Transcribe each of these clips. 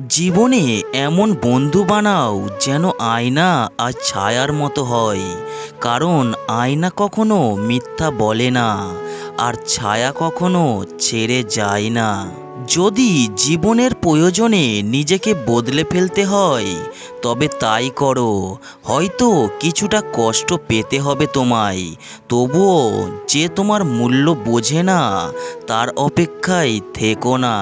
জীবনে এমন বন্ধু বানাও যেন আয়না আর ছায়ার মতো হয়। কারণ আয়না কখনো মিথ্যা বলে না, আর ছায়া কখনো ছেড়ে যায় না। যদি জীবনের প্রয়োজনে নিজেকে বদলে ফেলতে হয় তবে তাই করো। হয়তো কিছুটা কষ্ট পেতে হবে তোমায়, তবুও যে তোমার মূল্য বোঝে না তার অপেক্ষায় থেকো না।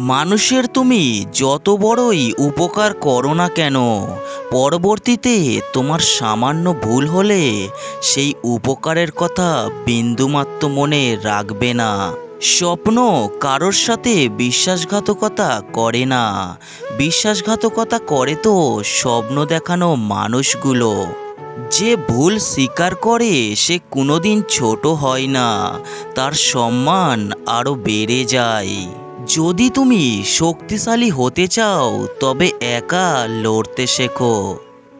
মানুষের তুমি যত বড়ই উপকার করো না কেন, পরবর্তীতে তোমার সামান্য ভুল হলে সেই উপকারের কথা বিন্দুমাত্র মনে রাখবে না। স্বপ্ন কারোর সাথে বিশ্বাসঘাতকতা করে না, বিশ্বাসঘাতকতা করে তো স্বপ্ন দেখানো মানুষগুলো। যে ভুল স্বীকার করে সে কোনোদিন ছোট হয় না, তার সম্মান আরও বেড়ে যায়। যদি তুমি শক্তিশালী হতে চাও তবে একা লড়তে শেখো।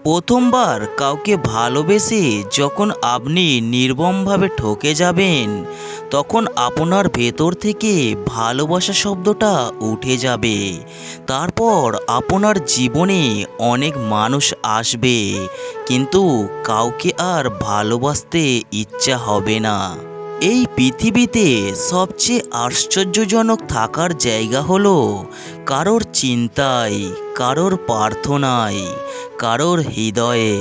প্রথমবার কাউকে ভালোবেসে যখন আপনি নির্মমভাবে ঠকে যাবেন তখন আপনার ভেতর থেকে ভালোবাসা শব্দটা উঠে যাবে। তারপর আপনার জীবনে অনেক মানুষ আসবে, কিন্তু কাউকে আর ভালোবাসতে ইচ্ছা হবে না। এই পৃথিবীতে সবচেয়ে আশ্চর্যজনক থাকার জায়গা হলো কারোর চিন্তায়, কারোর প্রার্থনায়, কারোর হৃদয়ে।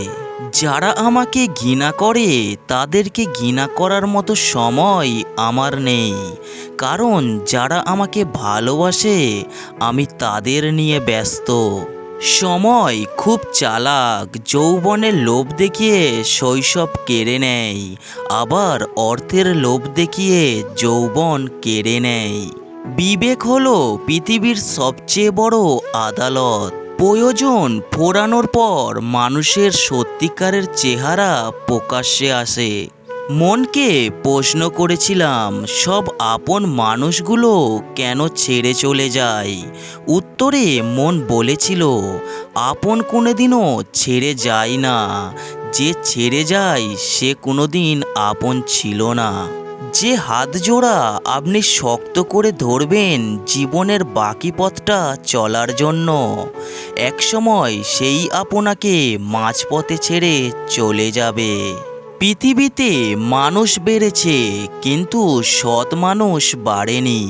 যারা আমাকে ঘৃণা করে তাদেরকে ঘৃণা করার মতো সময় আমার নেই, কারণ যারা আমাকে ভালোবাসে আমি তাদের নিয়ে ব্যস্ত। সময় খুব চালাক, যৌবনের লোভ দেখিয়ে শৈশব কেড়ে নেয়, আবার অর্থের লোভ দেখিয়ে যৌবন কেড়ে নেয়। বিবেক হলো পৃথিবীর সবচেয়ে বড় আদালত। প্রয়োজন ফোরানোর পর মানুষের সত্যিকারের চেহারা প্রকাশ্যে আসে। মনকে প্রশ্ন করেছিলাম, সব আপন মানুষগুলো কেন ছেড়ে চলে যায়? উত্তরে মন বলেছিল, আপন কোনোদিনও ছেড়ে যায় না, যে ছেড়ে যায় সে কোনোদিন আপন ছিল না। যে হাত জোড়া আপনি শক্ত করে ধরবেন জীবনের বাকি পথটা চলার জন্য, একসময় সেই আপনাকে মাঝপথে ছেড়ে চলে যাবে। পৃথিবীতে মানুষ বেড়েছে কিন্তু সৎ মানুষ বাড়েনি।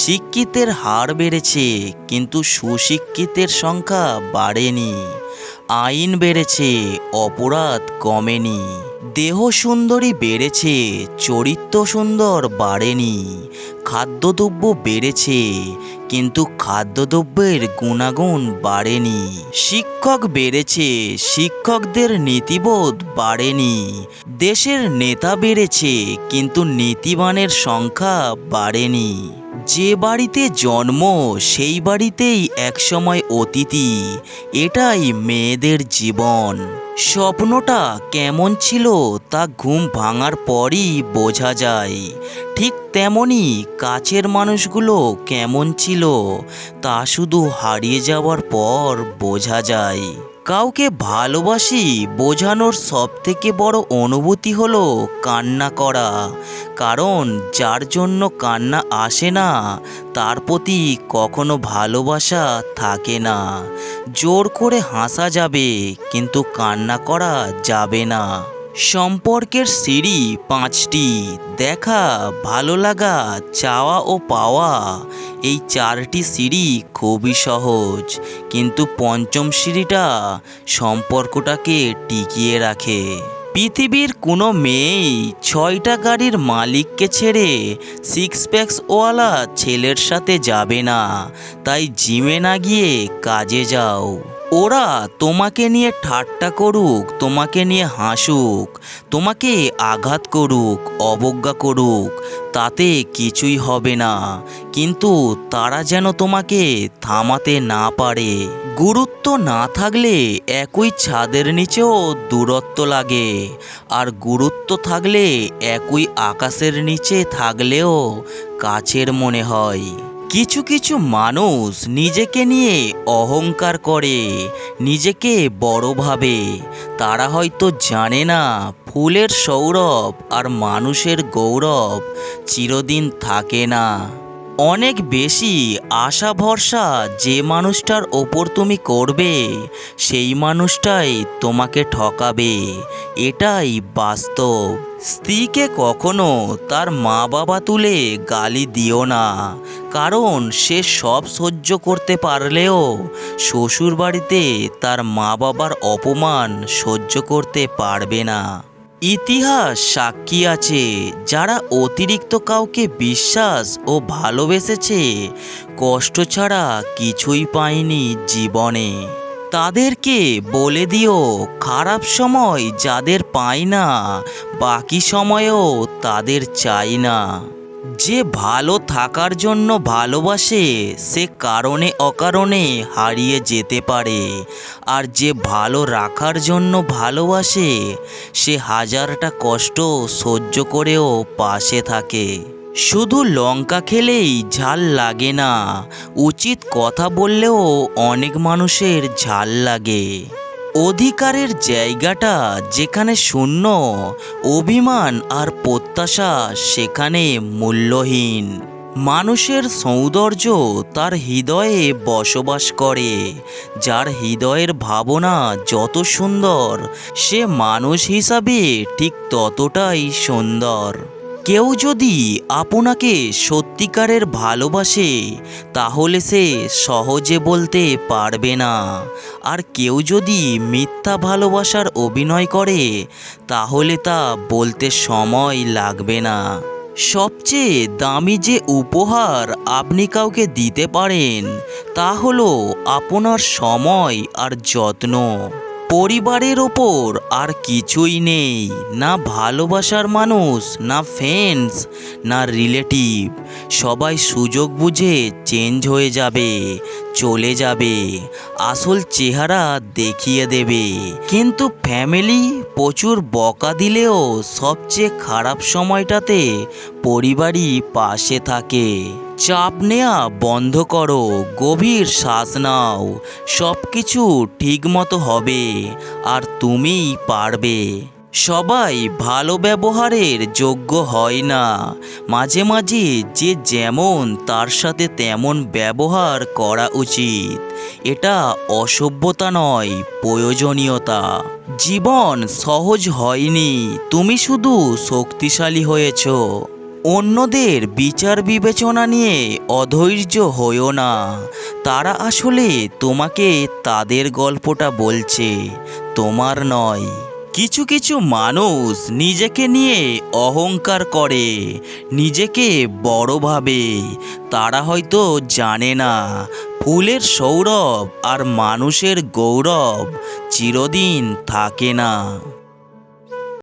শিক্ষিতের হার বেড়েছে কিন্তু সুশিক্ষিতের সংখ্যা বাড়েনি। আইন বেড়েছে, অপরাধ কমেনি। দেহ সুন্দরী বেড়েছে, চরিত্র সুন্দর বাড়েনি। খাদ্যদ্রব্য বেড়েছে কিন্তু খাদ্যদ্রব্যের গুণাগুণ বাড়েনি। শিক্ষক বেড়েছে, শিক্ষকদের নীতিবোধ বাড়েনি। দেশের নেতা বেড়েছে কিন্তু নীতিবানের সংখ্যা বাড়েনি। যে বাড়িতে জন্ম সেই বাড়িতেই একসময় অতিথি, এটাই মেয়েদের জীবন। স্বপ্নটা কেমন ছিল তা ঘুম ভাঙার পরই বোঝা যায়, ঠিক তেমনি কাছের মানুষগুলো কেমন ছিল তা শুধু হারিয়ে যাওয়ার পর বোঝা যায়। কাউকে ভালোবাসি বোঝানোর সবথেকে বড় অনুভূতি হলো কান্না করা। কারণ যার জন্য কান্না আসে না তার প্রতি কখনো ভালোবাসা থাকে না। জোর করে হাসা যাবে কিন্তু কান্না করা যাবে না। সম্পর্কের সিঁড়ি 5টি: দেখা, ভালো লাগা, চাওয়া ও পাওয়া। এই 4টি সিঁড়ি খুবই সহজ, কিন্তু পঞ্চম সিঁড়িটা সম্পর্কটাকে টিকিয়ে রাখে। পৃথিবীর কোনো মেয়েই 6টা গাড়ির মালিককে ছেড়ে 6 প্যাকসওয়ালা ছেলের সাথে যাবে না। তাই জিমে না গিয়ে কাজে যাও। ওরা তোমাকে নিয়ে ঠাট্টা করুক, তোমাকে নিয়ে হাসুক, তোমাকে আঘাত করুক, অবজ্ঞা করুক, তাতে কিছুই হবে না, কিন্তু তারা যেন তোমাকে থামাতে না পারে। গুরুত্ব না থাকলে একই ছাদের নিচেও দূরত্ব লাগে, আর গুরুত্ব থাকলে একই আকাশের নিচে থাকলেও কাছের মনে হয়। কিছু কিছু মানুষ নিজেকে নিয়ে অহংকার করে, নিজেকে বড় ভাবে। তারা হয়তো জানে না ফুলের সৌরভ আর মানুষের গৌরব চিরদিন থাকে না। অনেক বেশি আশা ভরসা যে মানুষটার ওপর তুমি করবে সেই মানুষটাই তোমাকে ঠকাবে, এটাই বাস্তব। স্ত্রীকে কখনো তার মা বাবা তুলে গালি দিও না, কারণ সে সব সহ্য করতে পারলেও শ্বশুর বাড়িতে তার মা বাবার অপমান সহ্য করতে পারবে না। ইতিহাস সাক্ষী আছে, যারা অতিরিক্ত কাউকে বিশ্বাস ও ভালোবেসেছে কষ্ট ছাড়া কিছুই পায়নি জীবনে। তাদেরকে বলে দিও, খারাপ সময় যাদের পাই না বাকি সময়েও তাদের চাই না। যে ভালো থাকার জন্য ভালোবাসে সে কারণে অকারণে হারিয়ে যেতে পারে, আর যে ভালো রাখার জন্য ভালোবাসে সে হাজারটা কষ্ট সহ্য করেও পাশে থাকে। শুধু লঙ্কা খেলেই ঝাল লাগে না, উচিত কথা বললেও অনেক মানুষের ঝাল লাগে। অধিকারের জায়গাটা যেখানে শূন্য, অভিমান আর প্রত্যাশা সেখানে মূল্যহীন। মানুষের সৌন্দর্য তার হৃদয়ে বসবাস করে, যার হৃদয়ের ভাবনা যত সুন্দর সে মানুষ হিসাবে ঠিক ততটাই সুন্দর। কেউ যদি আপনাকে সত্যিকারের ভালোবাসে তাহলে সে সহজে বলতে পারবে না, আর কেউ যদি মিথ্যা ভালোবাসার অভিনয় করে তাহলে তা বলতে সময় লাগবে না। সবচেয়ে দামি যে উপহার আপনি কাউকে দিতে পারেন তা হলো আপনার সময় আর যত্ন। পরিবারের ওপর আর কিছুই নেই, না ভালোবাসার মানুষ, না ফ্রেন্ডস, না রিলেটিভ। সবাই সুযোগ বুঝে চেঞ্জ হয়ে যাবে, চলে যাবে, আসল চেহারা দেখিয়ে দেবে। কিন্তু ফ্যামিলি প্রচুর বকা দিলেও সবচেয়ে খারাপ সময়টাতে পরিবারই পাশে থাকে। চাপ নেওয়া বন্ধ করো, গভীর শ্বাস নাও, সব কিছু ঠিক মতো হবে আর তুমিই পারবে। সবাই ভালো ব্যবহারের যোগ্য হয় না, মাঝে মাঝে যে যেমন তার সাথে তেমন ব্যবহার করা উচিত। এটা অসভ্যতা নয়, প্রয়োজনীয়তা। জীবন সহজ হয়নি, তুমি শুধু শক্তিশালী হয়েছ। অন্যদের বিচার বিবেচনা নিয়ে অধৈর্য হইও না, তারা আসলে তোমাকে তাদের গল্পটা বলছে, তোমার নয়। কিছু কিছু মানুষ নিজেকে নিয়ে অহংকার করে, নিজেকে বড় ভাবে। তারা হয়তো জানে না ফুলের সৌরভ আর মানুষের গৌরব চিরদিন থাকে না।